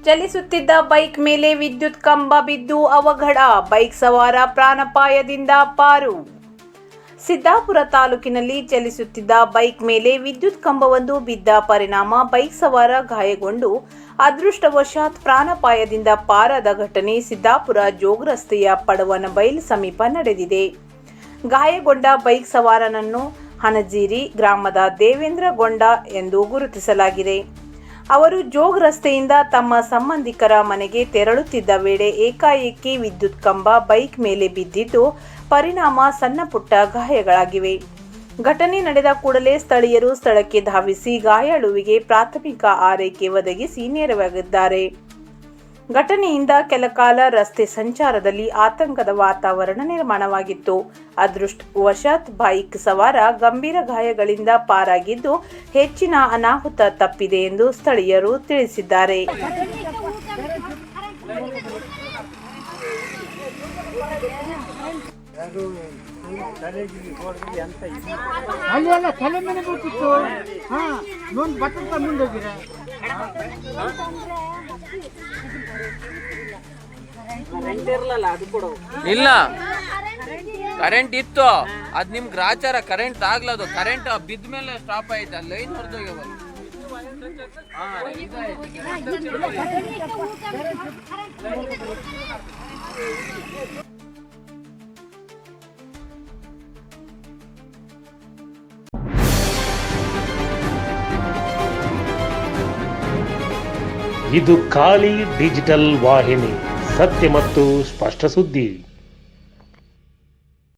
ಚಲಿಸುತ್ತಿದ್ದ bike ಮೇಲೆ ವಿದ್ಯುತ್ ಕಂಬ ಬಿದ್ದು ಅವಘಡ, ಬೈಕ್ ಸವಾರ ಪ್ರಾಣಾಪಾಯದಿಂದ ಪಾರು. ಸಿದ್ದಾಪುರ ತಾಲೂಕಿನಲ್ಲಿ ಚಲಿಸುತ್ತಿದ್ದ ಬೈಕ್ ಮೇಲೆ ವಿದ್ಯುತ್ ಕಂಬವೊಂದು ಬಿದ್ದ ಪರಿಣಾಮ ಬೈಕ್ ಸವಾರ ಗಾಯಗೊಂಡು ಅದೃಷ್ಟವಶಾತ್ ಪ್ರಾಣಾಪಾಯದಿಂದ ಪಾರಾದ ಘಟನೆ ಸಿದ್ದಾಪುರ ಜೋಗ್ ರಸ್ತೆಯ ಪಡವನಬೈಲ್ ಸಮೀಪ ನಡೆದಿದೆ. ಗಾಯಗೊಂಡ ಬೈಕ್ ಸವಾರನನ್ನು ಹನಜೀರಿ ಗ್ರಾಮದ ದೇವೇಂದ್ರ ಗೊಂಡ ಎಂದು ಗುರುತಿಸಲಾಗಿದೆ. ಅವರು ಜೋಗ್ ರಸ್ತೆಯಿಂದ ತಮ್ಮ ಸಂಬಂಧಿಕರ ಮನೆಗೆ ತೆರಳುತ್ತಿದ್ದ ವೇಳೆ ಏಕಾಏಕಿ ವಿದ್ಯುತ್ ಕಂಬ ಬೈಕ್ ಮೇಲೆ ಬಿದ್ದಿದ್ದು ಪರಿಣಾಮ ಸಣ್ಣಪುಟ್ಟ ಗಾಯಗಳಾಗಿವೆ. ಘಟನೆ ನಡೆದ ಕೂಡಲೇ ಸ್ಥಳೀಯರು ಸ್ಥಳಕ್ಕೆ ಧಾವಿಸಿ ಗಾಯಾಳುವಿಗೆ ಪ್ರಾಥಮಿಕ ಆರೈಕೆ ಒದಗಿಸಿ ನೆರವಾಗಿದ್ದಾರೆ. ಘಟನೆಯಿಂದ ಕೆಲಕಾಲ ರಸ್ತೆ ಸಂಚಾರದಲ್ಲಿ ಆತಂಕದ ವಾತಾವರಣ ನಿರ್ಮಾಣವಾಗಿತ್ತು. ಅದೃಷ್ಟವಶಾತ್ ಬೈಕ್ ಸವಾರ ಗಂಭೀರ ಗಾಯಗಳಿಂದ ಪಾರಾಗಿದ್ದು ಹೆಚ್ಚಿನ ಅನಾಹುತ ತಪ್ಪಿದೆ ಎಂದು ಸ್ಥಳೀಯರು ತಿಳಿಸಿದ್ದಾರೆ. ಇಲ್ಲ, ಕರೆಂಟ್ ಇತ್ತು, ಅದ್ ನಿಮ್ ಗ್ರಾಚಾರ ಕರೆಂಟ್ ಆಗ್ಲದು. ಕರೆಂಟ್ ಬಿದ್ದ ಮೇಲೆ ಸ್ಟಾಪ್ ಆಯ್ತು, ಲೈನ್ ಹೊರದೋಗ್ಯವ. ಇದು ಖಾಲಿ ಡಿಜಿಟಲ್ ವಾಹಿನಿ, ಸತ್ಯ ಮತ್ತು ಸ್ಪಷ್ಟ ಸುದ್ದಿ.